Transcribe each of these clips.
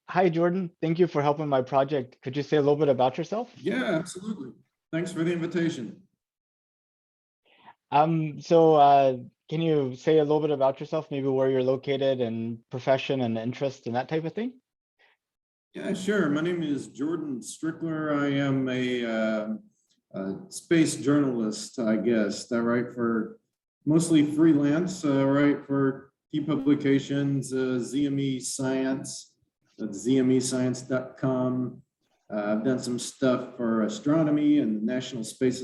Hi, Jordan. Thank you for helping my project. Could you say a little bit about yourself? Yeah, absolutely. Thanks for the invitation. Um, so uh, can you say a little bit about yourself, maybe where you're located and profession and interest and that type of thing? Yeah, sure. My name is Jordan Strickler. I am a space journalist, I guess. I write for mostly freelance, write for key publications, ZME Science, that's zmescience.com. I've done some stuff for astronomy and the National Space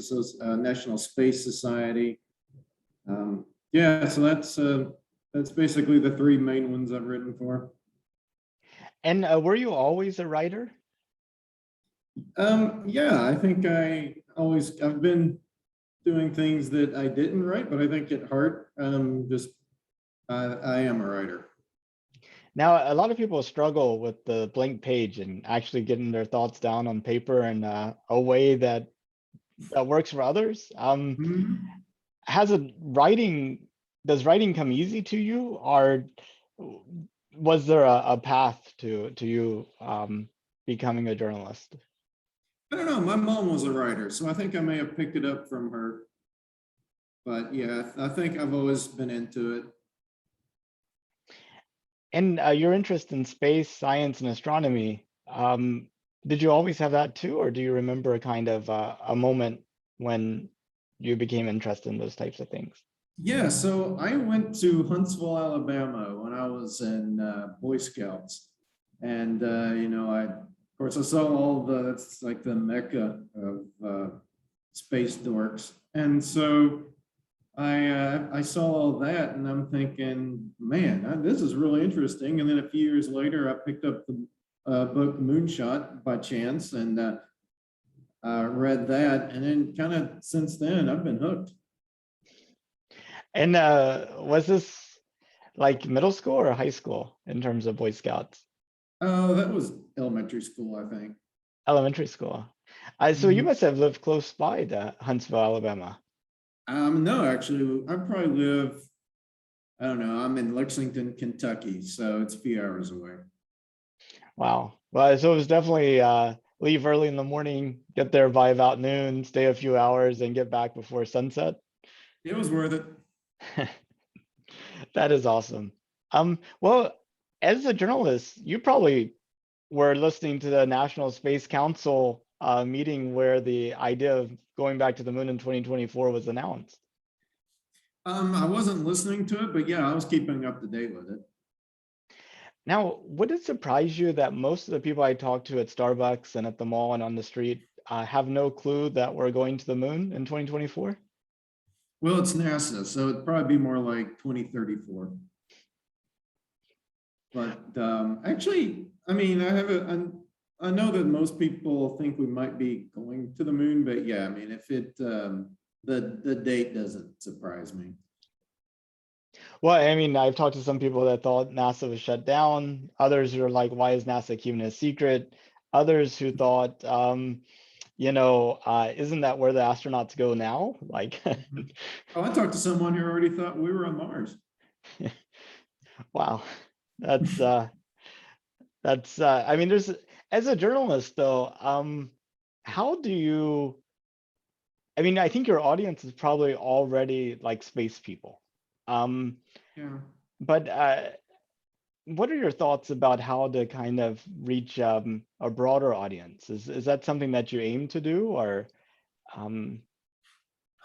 Society. Yeah, so that's basically the three main ones I've written for. And were you always a writer? Yeah, I think I've been doing things that I didn't write, but I think at heart, just I am a writer. Now, a lot of people struggle with the blank page and actually getting their thoughts down on paper in a way that works for others. Mhm. Has a writing, does writing come easy to you, or was there a path to you becoming a journalist? I don't know. My mom was a writer, so I think I may have picked it up from her. But yeah, I think I've always been into it. And your interest in space, science, and astronomy, did you always have that too, or do you remember kind of a moment when you became interested in those types of things? Yeah, so I went to Huntsville, Alabama when I was in Boy Scouts, and of course, I saw all the that's like the mecca of space dorks, and so I saw all that, and I'm thinking, man, this is really interesting. And then a few years later, I picked up the book Moonshot by chance, and read that, and then kind of since then I've been hooked. And was this like middle school or high school in terms of Boy Scouts? Oh, that was elementary school, I think. Elementary school. So you Mhm. must have lived close by to Huntsville, Alabama. No, actually, I probably live, I don't know, I'm in Lexington, Kentucky, so it's a few hours away. Wow. Well, so it was definitely leave early in the morning, get there by about noon, stay a few hours, and get back before sunset. It was worth it. That is awesome. Well, as a journalist, you probably were listening to the National Space Council meeting where the idea of going back to the moon in 2024 was announced. I wasn't listening to it, but yeah, I was keeping up to date with it. Now, would it surprise you that most of the people I talk to at Starbucks and at the mall and on the street have no clue that we're going to the moon in 2024? Well, it's NASA, so it'd probably be more like 2034. But actually, I mean, I know that most people think we might be going to the moon, but yeah, I mean, if it the date doesn't surprise me. Well, I mean, I've talked to some people that thought NASA was shut down. Others who are like, why is NASA keeping it a secret? Others who thought, isn't that where the astronauts go now? Like, Mhm. Oh, I talked to someone who already thought we were on Mars. wow, that's I mean, there's as a journalist though, how do you? I mean, I think your audience is probably already like space people. Um, Yeah. but what are your thoughts about how to kind of reach a broader audience? Is that something that you aim to do, or um,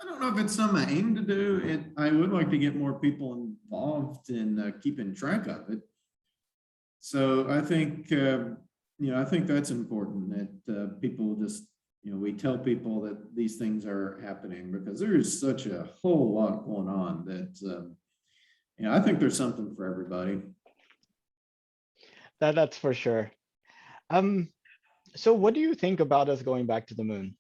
I don't know if it's something I aim to do. I would like to get more people involved in keeping track of it. So I think, I think that's important that people just, we tell people that these things are happening because there is such a whole lot going on that, I think there's something for everybody. that's for sure. Um, so what do you think about us going back to the moon?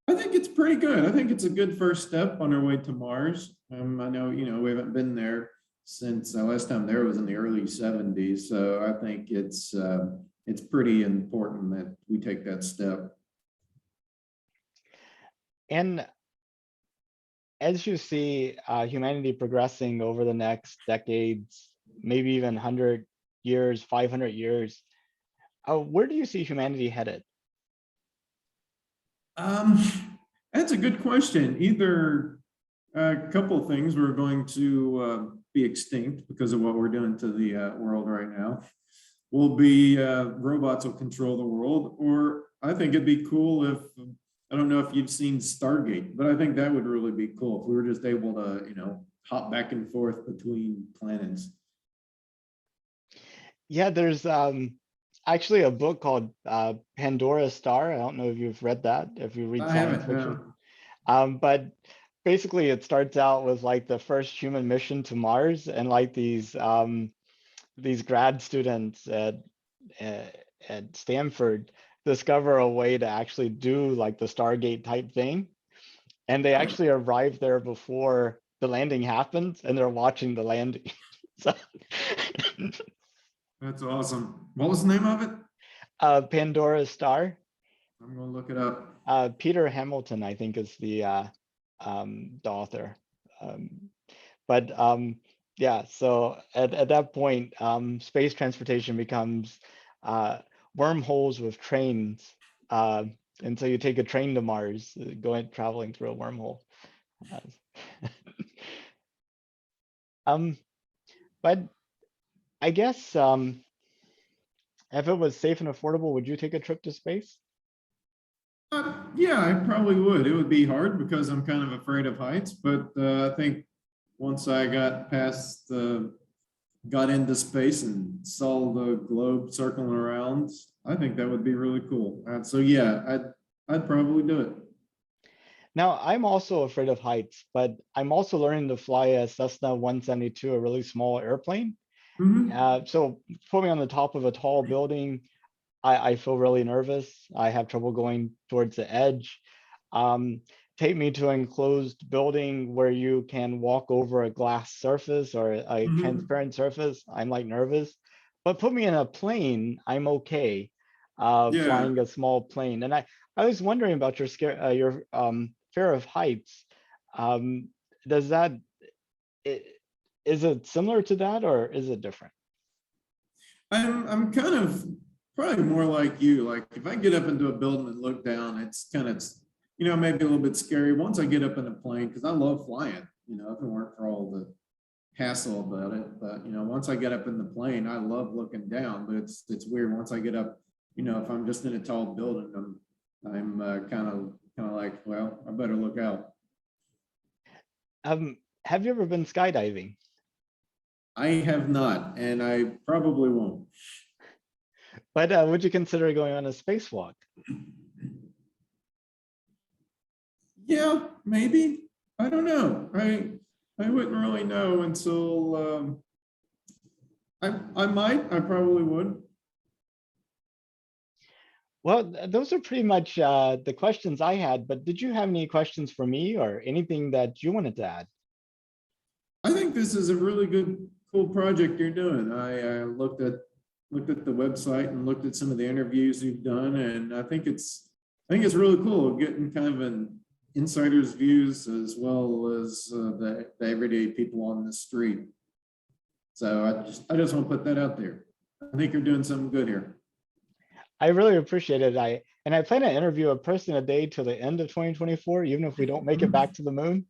I think it's pretty good. I think it's a good first step on our way to Mars. I know, we haven't been there since the last time there was in the early 70s. So I think it's pretty important that we take that step. And as you see humanity progressing over the next decades, maybe even 100 years, 500 years, where do you see humanity headed? Um, that's a good question. Either a couple things, we're going to be extinct because of what we're doing to the world right now. Will be robots will control the world, or I think it'd be cool if, I don't know if you've seen Stargate, but I think that would really be cool if we were just able to, hop back and forth between planets. Yeah, there's actually a book called Pandora Star. I don't know if you've read that, if you read I science haven't, fiction. no. But basically it starts out with like the first human mission to Mars, and like these grad students at Stanford discover a way to actually do like the Stargate type thing. And they Oh, actually arrive there before the landing happens, and they're watching the landing. So that's awesome. What was the name of it? Pandora Star. I'm gonna look it up. Peter Hamilton, I think, is the author. Um, but yeah, so at that point, space transportation becomes wormholes with trains. Uh, and so you take a train to Mars, going traveling through a wormhole. Uh, um, but I guess if it was safe and affordable, would you take a trip to space? Yeah, I probably would. It would be hard because I'm kind of afraid of heights, but I think once I got into space and saw the globe circling around, I think that would be really cool. So yeah, I'd probably do it. Now, I'm also afraid of heights, but I'm also learning to fly a Cessna 172, a really small airplane. Hmm. So put me on the top of a tall building, I feel really nervous. I have trouble going towards the edge. Um, Take me to an enclosed building where you can walk over a glass surface or a Hmm. transparent surface. I'm like nervous. But put me in a plane, I'm okay. Yeah. Flying a small plane. And I was wondering about your fear of heights. Um, does that i- is it similar to that, or is it different? I'm kind of probably more like you. Like if I get up into a building and look down, it's kind of, maybe a little bit scary. Once I get up in a plane, because I love flying, if it weren't for all the hassle about it. But once I get up in the plane, I love looking down. But it's weird. Once I get up, if I'm just in a tall building, I'm kind of like, well, I better look out. Have you ever been skydiving? I have not, and I probably won't. But would you consider going on a spacewalk? Yeah, maybe. I don't know. I wouldn't really know until I might. I probably would. Well, those are pretty much the questions I had, but did you have any questions for me or anything that you wanted to add? I think this is a really good, cool project you're doing. I looked at the website and looked at some of the interviews you've done, and I think it's really cool getting kind of an insider's views as well as the everyday people on the street. So I just want to put that out there. I think you're doing something good here. I really appreciate it. I plan to interview a person a day till the end of 2024, even if we don't make it back Mhm. to the moon.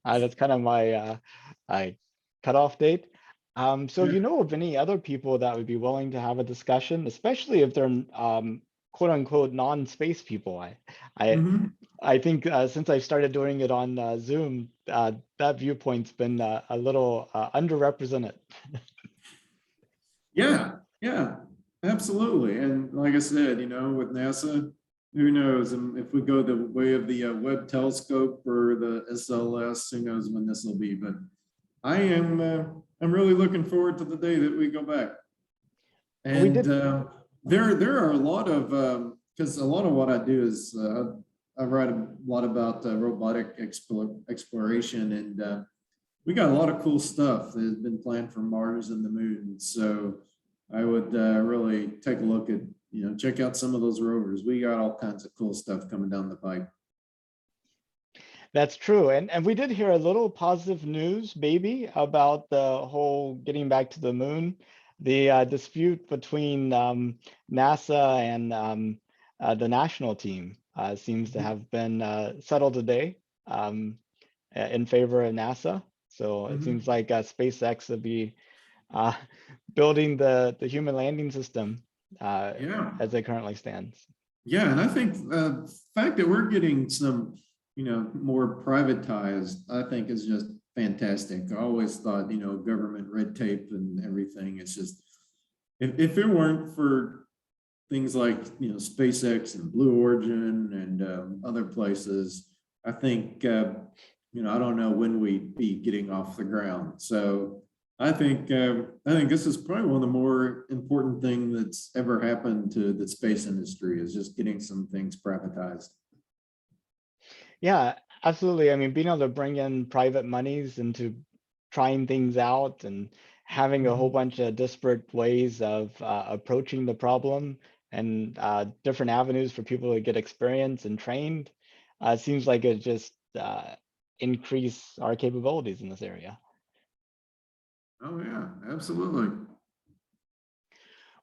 That's kind of my I cutoff date. So if Yeah. you know of any other people that would be willing to have a discussion, especially if they're quote unquote non-space people, I Mhm. I think since I started doing it on Zoom, that viewpoint's been a little underrepresented. Yeah, yeah, absolutely. And like I said, with NASA, who knows? If we go the way of the Webb telescope or the SLS, who knows when this will be? But I'm really looking forward to the day that we go back. We And did. there are a lot of because a lot of what I do is I write a lot about robotic exploration, and we got a lot of cool stuff that has been planned for Mars and the moon. So I would really take a look at, check out some of those rovers. We got all kinds of cool stuff coming down the pipe. That's true. And we did hear a little positive news, maybe, about the whole getting back to the moon. the dispute between NASA and the national team seems to have been settled today in favor of NASA. So it seems like SpaceX will be uh, building the human landing system Yeah. as it currently stands. Yeah, and I think the fact that we're getting some, more privatized, I think is just fantastic. I always thought, government red tape and everything, it's just, if it weren't for things like, SpaceX and Blue Origin and other places, I think, I don't know when we'd be getting off the ground. So I think this is probably one of the more important thing that's ever happened to the space industry is just getting some things privatized. Yeah, absolutely. I mean, being able to bring in private monies into trying things out and having a whole bunch of disparate ways of approaching the problem and different avenues for people to get experience and trained seems like it just increase our capabilities in this area. Oh yeah, absolutely.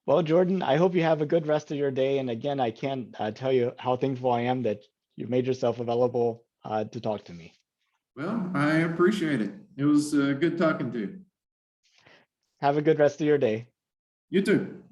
Well, Jordan, I hope you have a good rest of your day. And again, I can't tell you how thankful I am that you made yourself available to talk to me. Well, I appreciate it. It was good talking to you. Have a good rest of your day. You too.